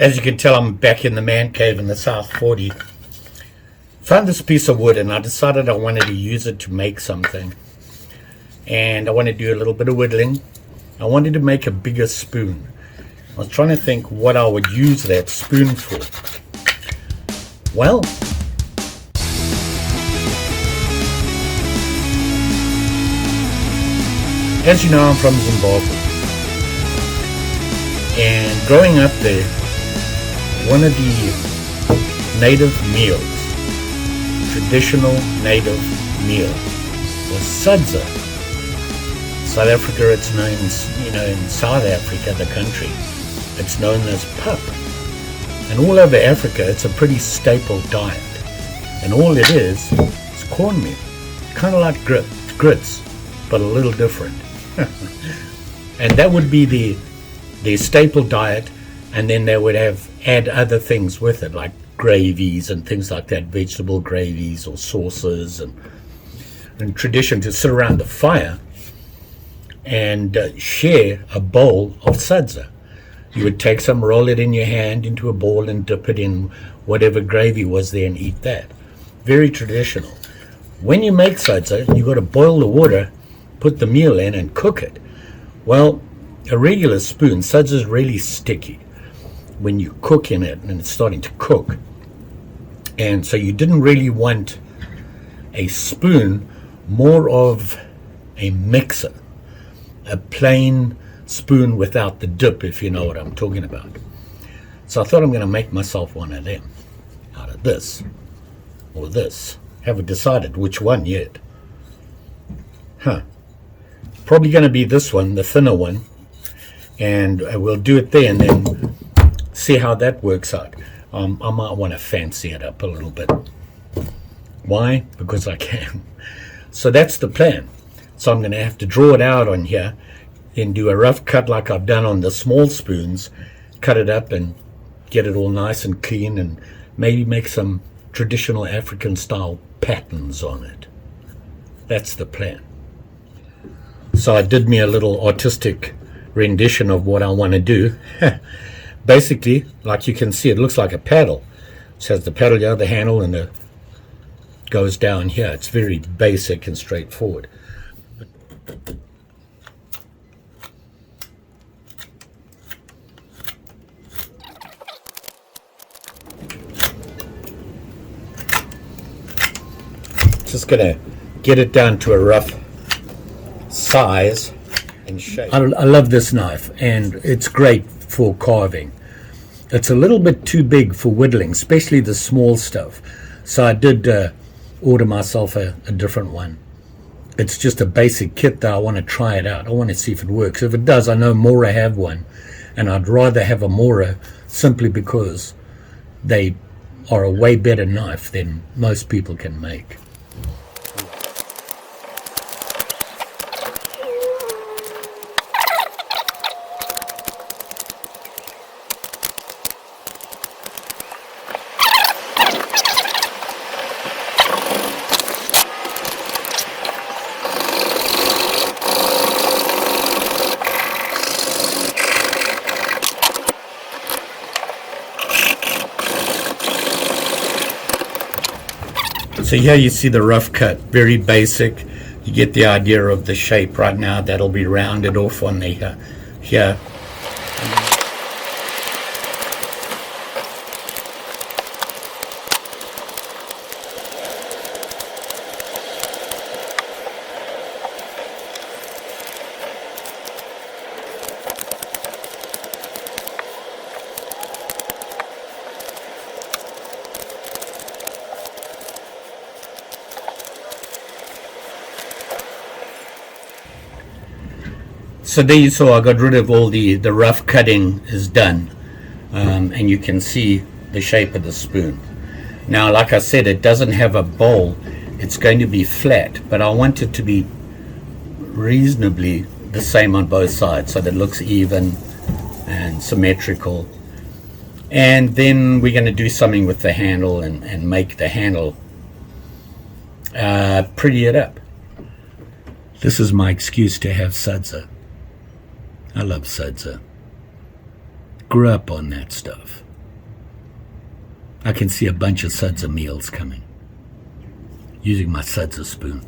As you can tell, I'm back in the man cave in the South 40. Found this piece of wood and I decided I wanted to use it to make something. And I want to do a little bit of whittling. I wanted to make a bigger spoon. I was trying to think what I would use that spoon for. Well, as you know, I'm from Zimbabwe. And growing up there, one of the native meals, traditional native meal, was sadza. South Africa, it's known, in South Africa, the country, it's known as pap. And all over Africa, it's a pretty staple diet. And all it is cornmeal, kind of like grits, but a little different. And that would be the staple diet, and then they would add other things with it, like gravies and things like that, vegetable gravies or sauces, and tradition to sit around the fire and share a bowl of sadza. You would take some, roll it in your hand into a ball and dip it in whatever gravy was there and eat that. Very traditional. When you make sadza, you got to boil the water, put the meal in and cook it. Well, a regular spoon, sadza is really sticky when you cook in it and it's starting to cook. And so you didn't really want a spoon, more of a mixer, a plain spoon without the dip, if you know what I'm talking about. So I thought I'm going to make myself one of them out of this or this. Haven't decided which one yet. Probably going to be this one, the thinner one, and we'll do it there and then see how that works out. I might want to fancy it up a little bit. Why? Because I can. So that's the plan. So I'm going to have to draw it out on here and do a rough cut like I've done on the small spoons, cut it up and get it all nice and clean, and maybe make some traditional African style patterns on it. That's the plan. So I did me a little artistic rendition of what I want to do. Basically, like you can see, it looks like a paddle. It has the paddle here, the handle, and it goes down here. It's very basic and straightforward. Just gonna get it down to a rough size and shape. I love this knife, and it's great for carving. It's a little bit too big for whittling, especially the small stuff. So I did order myself a different one. It's just a basic kit that I want to try it out. I want to see if it works. If it does, I know Mora have one, and I'd rather have a Mora simply because they are a way better knife than most people can make. So here you see the rough cut, very basic. You get the idea of the shape right now. That'll be rounded off on the here. So there you saw I got rid of all the rough cutting is done, and you can see the shape of the spoon. Now, like I said, it doesn't have a bowl. It's going to be flat, but I want it to be reasonably the same on both sides so that it looks even and symmetrical. And then we're going to do something with the handle and make the handle pretty it up. This is my excuse to have sadza. I love sadza. Grew up on that stuff. I can see a bunch of suds of meals coming using my suds of spoon.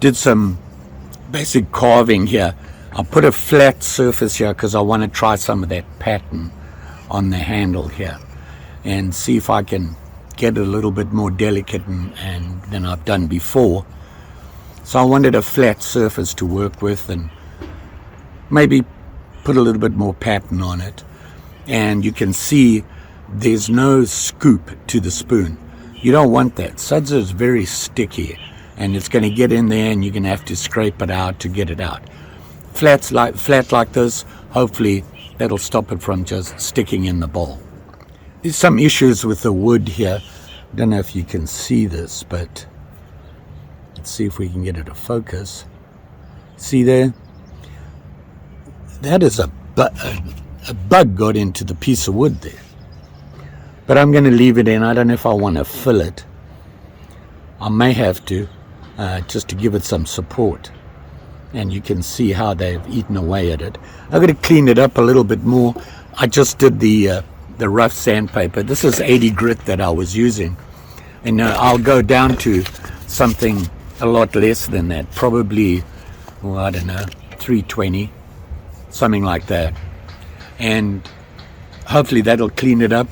Did some basic carving here. I'll put a flat surface here because I want to try some of that pattern on the handle here and see if I can get it a little bit more delicate and than I've done before. So I wanted a flat surface to work with and maybe put a little bit more pattern on it. And you can see there's no scoop to the spoon. You don't want that. Suds is very sticky and it's going to get in there and you're going to have to scrape it out to get it out. Flat like this, hopefully that'll stop it from just sticking in the bowl. There's some issues with the wood here. I don't know if you can see this, but let's see if we can get it to focus. See there? That is a bug got into the piece of wood there. But I'm going to leave it in. I don't know if I want to fill it. I may have to, just to give it some support. And you can see how they've eaten away at it. I'm going to clean it up a little bit more. I just did the rough sandpaper. This is 80 grit that I was using. And I'll go down to something a lot less than that. Probably, well, I don't know, 320, something like that. And hopefully that'll clean it up.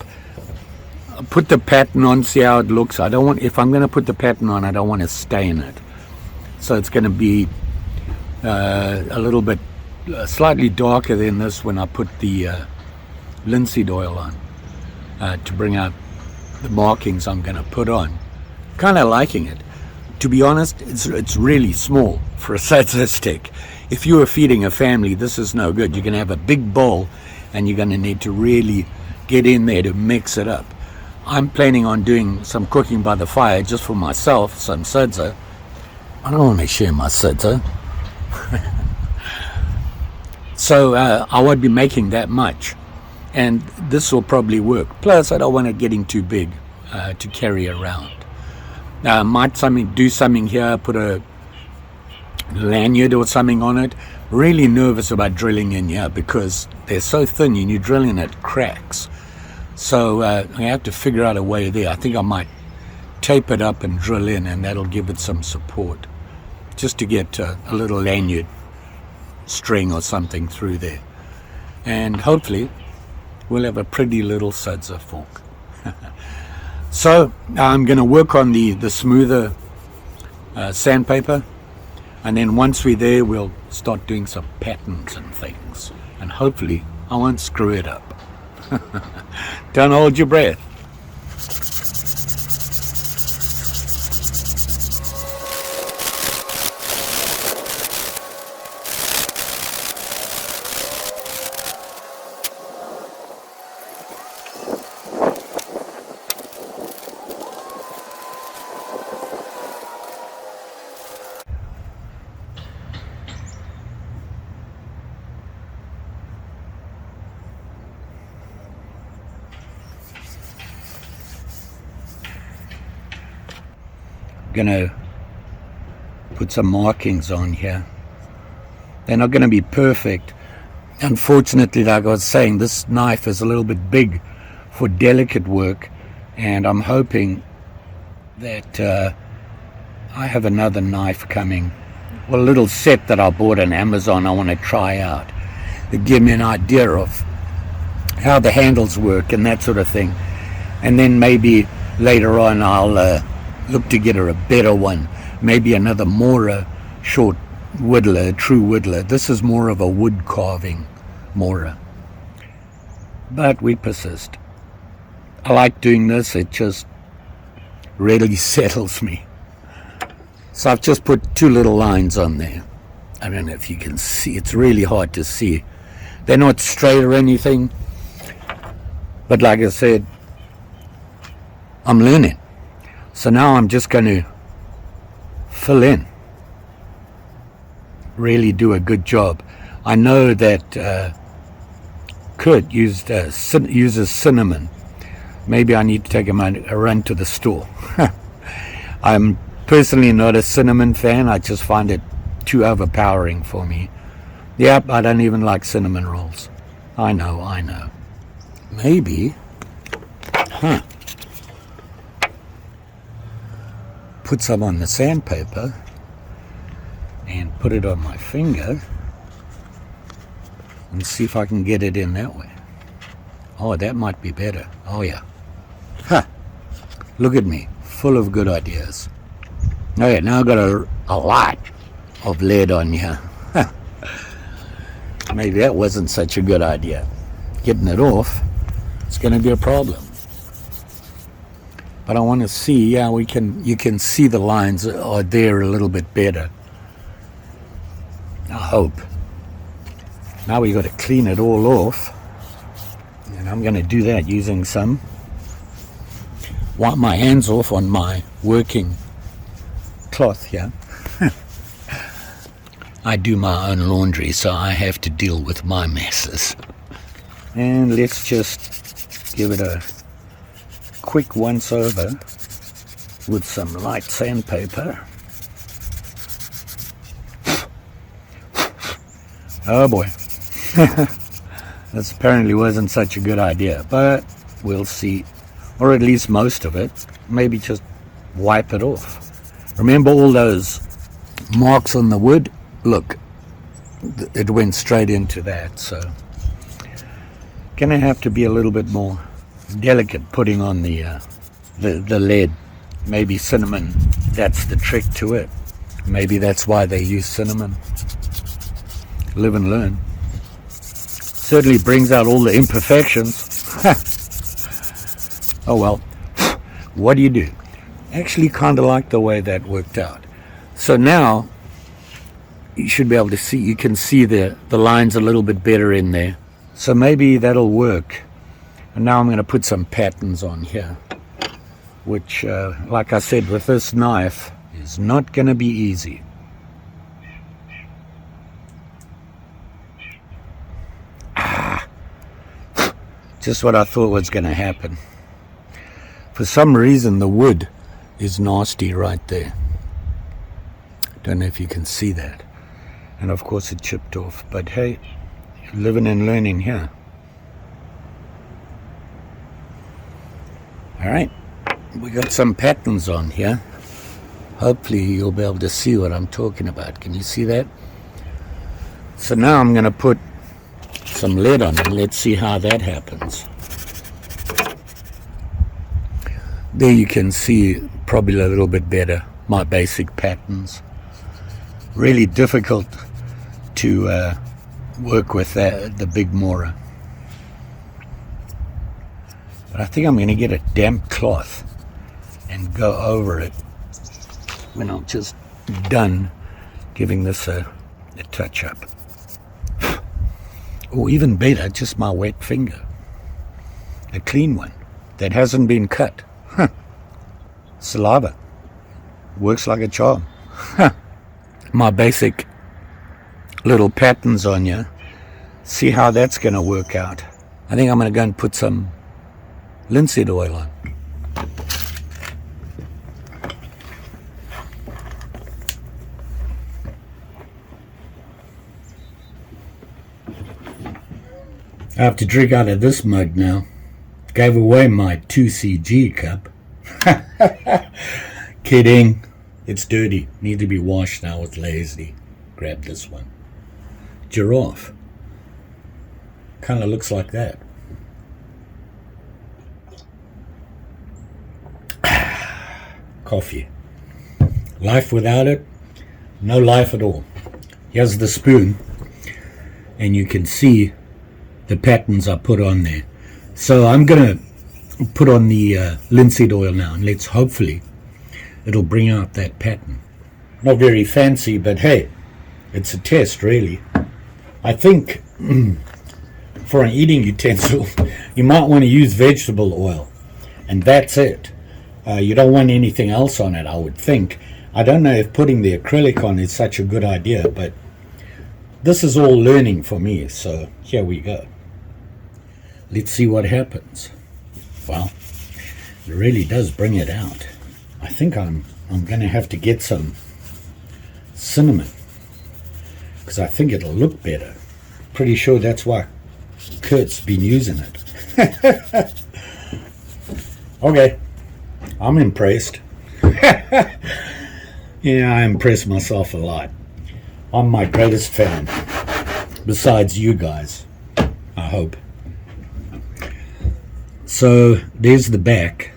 I'll put the pattern on, see how it looks. I don't want, if I'm going to put the pattern on, I don't want to stain it. So it's going to be a little bit slightly darker than this when I put the linseed oil on to bring out the markings I'm going to put on. Kind of liking it. To be honest, it's really small for a salsa stick. If you were feeding a family, this is no good. You're going to have a big bowl and you're going to need to really get in there to mix it up. I'm planning on doing some cooking by the fire just for myself, some salsa. I don't want to share my salsa. So I won't be making that much. And this will probably work. Plus, I don't want it getting too big to carry around. Might do something here, put a lanyard or something on it. Really nervous about drilling in here because they're so thin and you drill in it cracks. So I have to figure out a way there. I think I might tape it up and drill in, and that'll give it some support. Just to get a little lanyard string or something through there. And hopefully we'll have a pretty little salsa fork. So I'm going to work on the smoother sandpaper, and then once we're there we'll start doing some patterns and things, and hopefully I won't screw it up. Don't hold your breath. gonna put some markings on here. They're not gonna be perfect. Unfortunately, like I was saying, this knife is a little bit big for delicate work, and I'm hoping that I have another knife coming. Well, a little set that I bought on Amazon I want to try out. To give me an idea of how the handles work and that sort of thing. And then maybe later on I'll look to get her a better one. Maybe another Mora short whittler, true whittler. This is more of a wood carving Mora. But we persist. I like doing this. It just really settles me. So I've just put 2 little lines on there. I don't know if you can see. It's really hard to see. They're not straight or anything. But like I said, I'm learning. So now I'm just going to fill in. Really do a good job. I know that Kurt uses cinnamon. Maybe I need to take a run to the store. I'm personally not a cinnamon fan. I just find it too overpowering for me. Yep, I don't even like cinnamon rolls. I know. Maybe, put some on the sandpaper and put it on my finger and see if I can get it in that way. Oh, that might be better. Oh yeah. Look at me, full of good ideas. Okay, now I've got a lot of lead on here. Maybe that wasn't such a good idea. Getting it off, it's going to be a problem. But I want to see, you can see the lines are there a little bit better. I hope. Now we got to clean it all off. And I'm going to do that using some. Wipe my hands off on my working cloth here. I do my own laundry, so I have to deal with my messes. And let's just give it a quick once over with some light sandpaper. Oh boy. This apparently wasn't such a good idea, but we'll see. Or at least most of it. Maybe just wipe it off. Remember all those marks on the wood? Look, it went straight into that, so gonna have to be a little bit more delicate putting on the lead. Maybe cinnamon, that's the trick to it. Maybe that's why they use cinnamon. Live and learn. Certainly brings out all the imperfections. Oh well, what do you do? Actually kind of like the way that worked out. So now you should be able to see, you can see the lines a little bit better in there. So maybe that'll work. And now I'm going to put some patterns on here, which, like I said, with this knife, is not going to be easy. Just what I thought was going to happen. For some reason, the wood is nasty right there. Don't know if you can see that. And of course it chipped off. But hey, living and learning here. Alright, we got some patterns on here. Hopefully you'll be able to see what I'm talking about. Can you see that? So now I'm going to put some lead on it. Let's see how that happens. There you can see probably a little bit better my basic patterns. Really difficult to work with the big Mora. But I think I'm going to get a damp cloth and go over it when I'm just done giving this a touch up. Or even better, just my wet finger. A clean one that hasn't been cut. Saliva. Works like a charm. My basic little patterns on you. See how that's going to work out. I think I'm going to go and put some linseed oil on. I have to drink out of this mug now. Gave away my 2CG cup. Kidding. It's dirty. Need to be washed now. It's lazy. Grab this one. Giraffe. Kind of looks like that. Coffee. Life without it, no life at all. Here's the spoon, and you can see the patterns I put on there. So I'm going to put on the linseed oil now, and let's hopefully it'll bring out that pattern. Not very fancy, but hey, it's a test really. I think for an eating utensil, you might want to use vegetable oil, and that's it. You don't want anything else on it, I would think. I don't know if putting the acrylic on is such a good idea, but this is all learning for me, so here we go. Let's see what happens. Well, it really does bring it out. I think I'm going to have to get some cinnamon, because I think it'll look better. Pretty sure that's why Kurt's been using it. Okay, I'm impressed. Yeah, I impress myself a lot. I'm my greatest fan, besides you guys, I hope. So there's the back.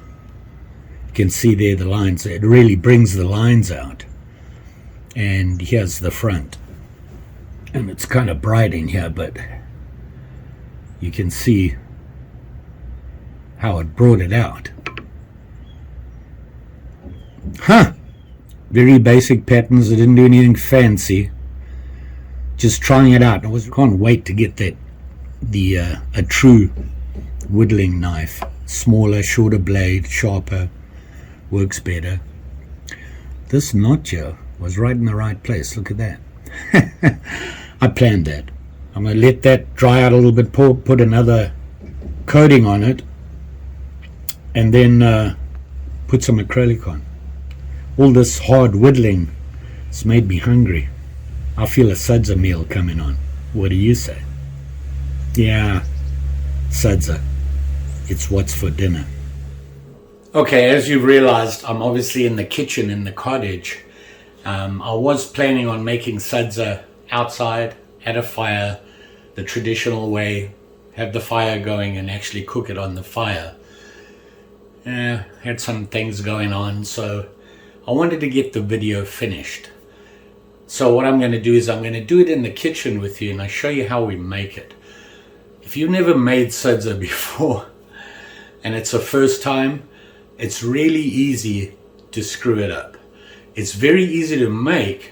You can see there the lines. It really brings the lines out. And here's the front. And it's kind of bright in here, but you can see how it brought it out. Huh! Very basic patterns. I didn't do anything fancy. Just trying it out. Can't wait to get that a true whittling knife. Smaller, shorter blade, sharper, works better. This notcher was right in the right place. Look at that. I planned that. I'm going to let that dry out a little bit, put another coating on it, and then put some acrylic on. All this hard whittling has made me hungry. I feel a Sudza meal coming on. What do you say? Yeah, Sudza. It's what's for dinner. Okay, as you've realized, I'm obviously in the kitchen in the cottage. I was planning on making Sudza outside, at a fire, the traditional way, have the fire going and actually cook it on the fire. Had some things going on, so I wanted to get the video finished. So what I'm going to do is I'm going to do it in the kitchen with you, and I'll show you how we make it. If you've never made Sudza before and it's the first time, it's really easy to screw it up. It's very easy to make,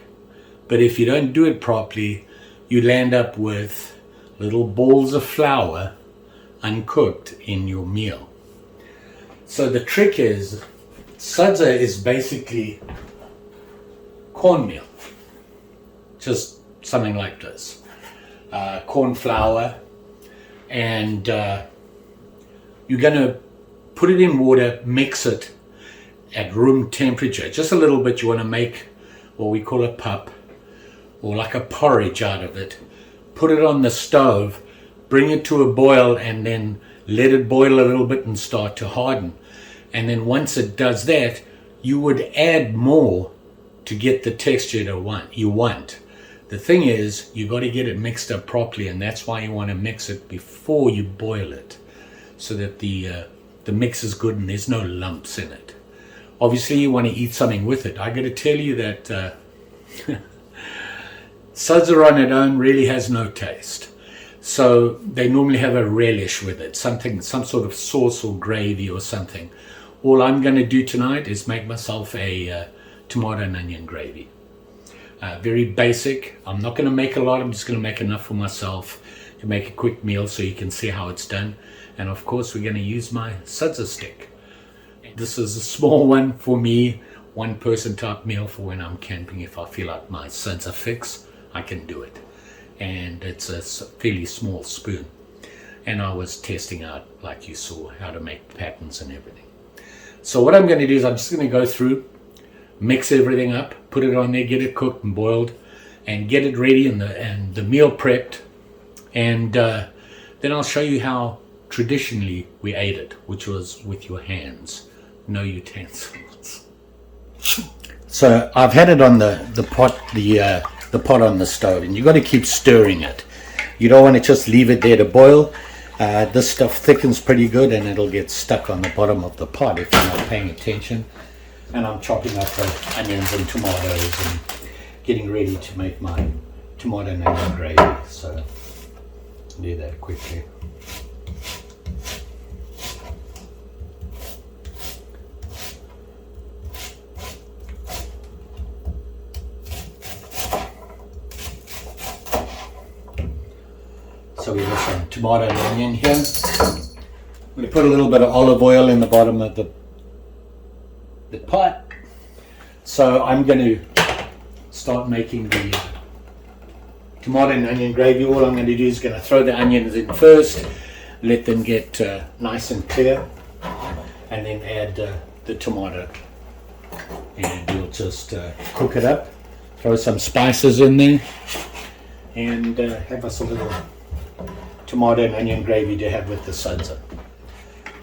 but if you don't do it properly, you land up with little balls of flour uncooked in your meal. So the trick is, Sudza is basically cornmeal, just something like this, corn flour, and you're going to put it in water, mix it at room temperature, just a little bit. You want to make what we call a pup, or like a porridge out of it. Put it on the stove, bring it to a boil, and then let it boil a little bit and start to harden. And then once it does that, you would add more to get the texture you want. The thing is, you got to get it mixed up properly, and that's why you want to mix it before you boil it, so that the mix is good and there's no lumps in it. Obviously, you want to eat something with it. I got to tell you that Sudza on its own really has no taste. So they normally have a relish with it, some sort of sauce or gravy or something. All I'm going to do tonight is make myself a tomato and onion gravy. Very basic. I'm not going to make a lot. I'm just going to make enough for myself to make a quick meal so you can see how it's done. And of course, we're going to use my Sudza stick. This is a small one for me, one person type meal for when I'm camping. If I feel like my Sudza fix, I can do it. And it's a fairly small spoon. And I was testing out, like you saw, how to make patterns and everything. So what I'm going to do is I'm just going to go through, mix everything up, put it on there, get it cooked and boiled, and get it ready and the meal prepped. And Then I'll show you how traditionally we ate it, which was with your hands, no utensils. So I've had it on the pot on the stove, and you've got to keep stirring it. You don't want to just leave it there to boil. This stuff thickens pretty good, and it'll get stuck on the bottom of the pot if you're not paying attention. And I'm chopping up the onions and tomatoes and getting ready to make my tomato and onion gravy. So I'll do that quickly. So we have some tomato and onion here. I'm going to put a little bit of olive oil in the bottom of the pot. So I'm going to start making the tomato and onion gravy. All I'm going to do is going to throw the onions in first, let them get nice and clear, and then add the tomato. And we'll just cook it up, throw some spices in there, and have us a little tomato and onion gravy to have with the suds.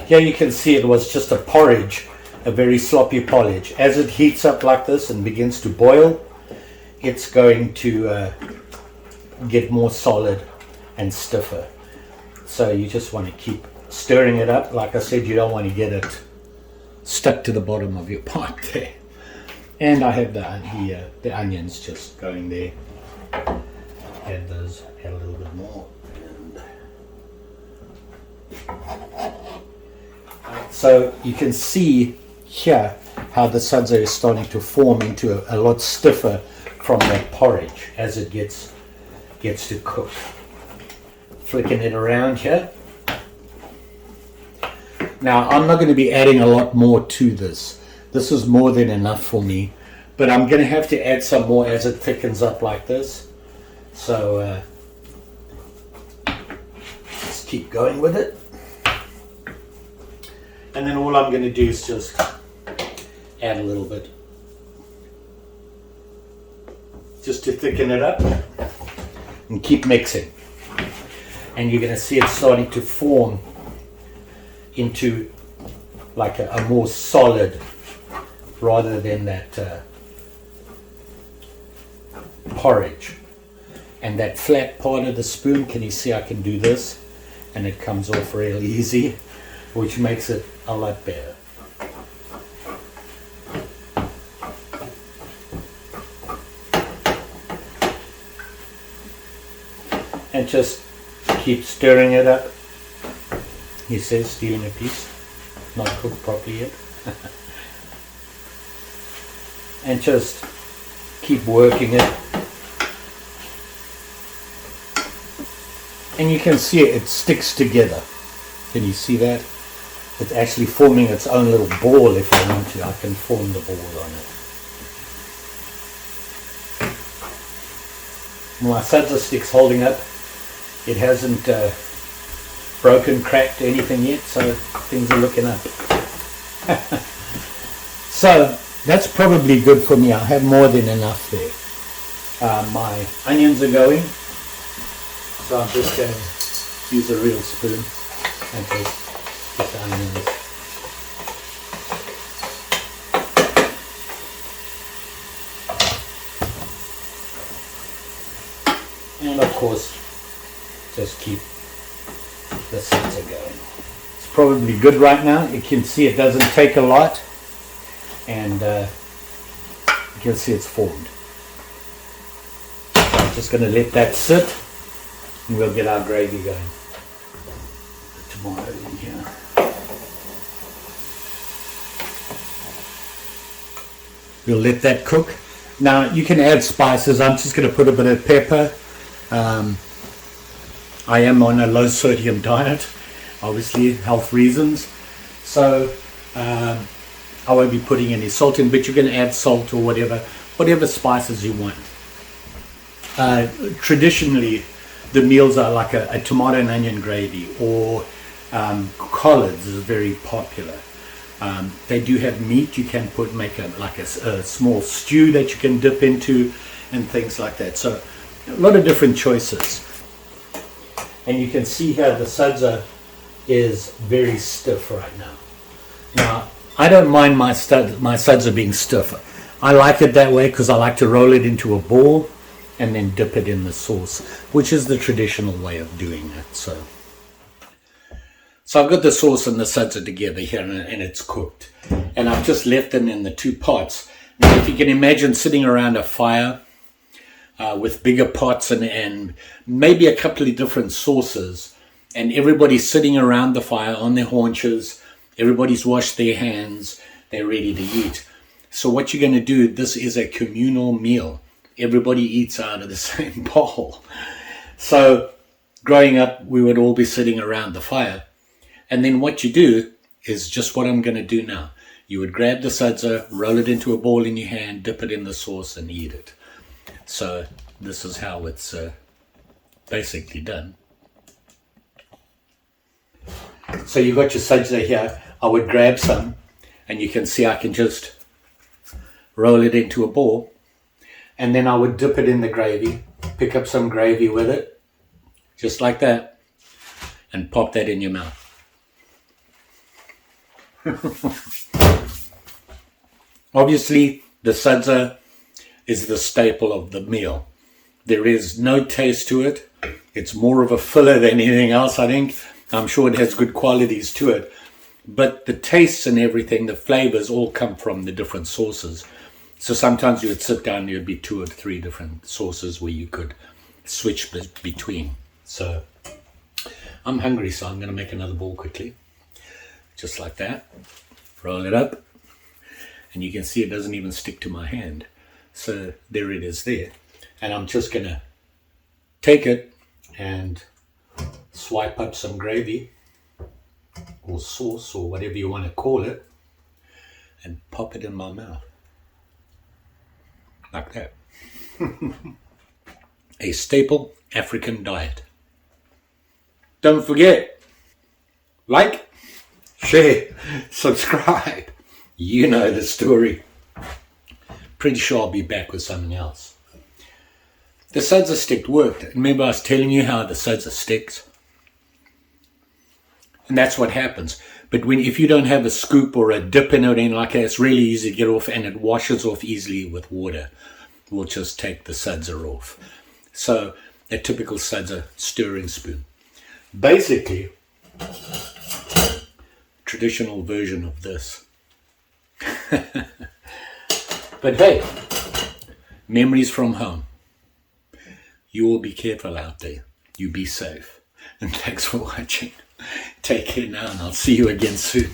Here you can see it was just a porridge, a very sloppy porridge. As it heats up like this and begins to boil, it's going to get more solid and stiffer. So you just want to keep stirring it up. Like I said, you don't want to get it stuck to the bottom of your pot there. And I have the onions just going there. Add a little bit more. So you can see here how the suds is starting to form into a lot stiffer from that porridge as it gets to cook. Flicking it around here. Now I'm not going to be adding a lot more to this. This is more than enough for me, but I'm going to have to add some more as it thickens up like this. So just keep going with it. And then all I'm going to do is just add a little bit, just to thicken it up, and keep mixing. And you're going to see it starting to form into like a more solid, rather than that porridge. And that flat part of the spoon, can you see I can do this and it comes off real easy, which makes it a lot better. And just keep stirring it up. He says, stealing a piece, not cooked properly yet. And just keep working it. And you can see it sticks together. Can you see that? It's actually forming its own little ball. If I want to, I can form the ball on it. My salsa stick's holding up. It hasn't broken, cracked, anything yet, so things are looking up. So that's probably good for me. I have more than enough there. My onions are going, so I'm just going to use a real spoon and just get the onions. And of course, just keep the salsa going. It's probably good right now. You can see it doesn't take a lot, and you can see it's formed. So I'm just going to let that sit, and we'll get our gravy going. Tomato in here. We'll let that cook. Now you can add spices. I'm just going to put a bit of pepper. I am on a low sodium diet, obviously health reasons, so I won't be putting any salt in, but you can add salt or whatever spices you want. Traditionally the meals are like a tomato and onion gravy, or collards is very popular. They do have meat. You can make a small stew that you can dip into and things like that. So a lot of different choices. And you can see here the sudsy is very stiff right now. Now, I don't mind my sudsy being stiffer. I like it that way because I like to roll it into a ball and then dip it in the sauce, which is the traditional way of doing it. So I've got the sauce and the sudsy together here, and it's cooked. And I've just left them in the two pots. Now, if you can imagine sitting around a fire with bigger pots and maybe a couple of different sauces, and everybody's sitting around the fire on their haunches, everybody's washed their hands, they're ready to eat. So what you're going to do, this is a communal meal. Everybody eats out of the same bowl. So growing up, we would all be sitting around the fire. And then what you do is just what I'm going to do now. You would grab the sudsy, roll it into a ball in your hand, dip it in the sauce and eat it. So this is how it's basically done. So you've got your sudsy here. I would grab some, and you can see I can just roll it into a ball, and then I would dip it in the gravy, pick up some gravy with it, just like that, and pop that in your mouth. Obviously, the sudsy is the staple of the meal. There is no taste to it. It's more of a filler than anything else, I think. I'm sure it has good qualities to it. But the tastes and everything, the flavors all come from the different sauces. So sometimes you would sit down and there would be 2 or 3 different sauces where you could switch between. So I'm hungry, so I'm going to make another ball quickly. Just like that. Roll it up. And you can see it doesn't even stick to my hand. So there it is there. And I'm just going to take it and swipe up some gravy or sauce or whatever you want to call it and pop it in my mouth. Like that. A staple African diet. Don't forget, like, share, subscribe. You know the story. Pretty sure I'll be back with something else. The sudsy stick worked. Remember I was telling you how the sudsy sticks? And that's what happens. But if you don't have a scoop or a dip in it or anything like that, it's really easy to get off, and it washes off easily with water. We'll just take the sudsy off. So a typical sudsy stirring spoon. Basically, traditional version of this. But hey, memories from home. You all be careful out there. You be safe. And thanks for watching. Take care now, and I'll see you again soon.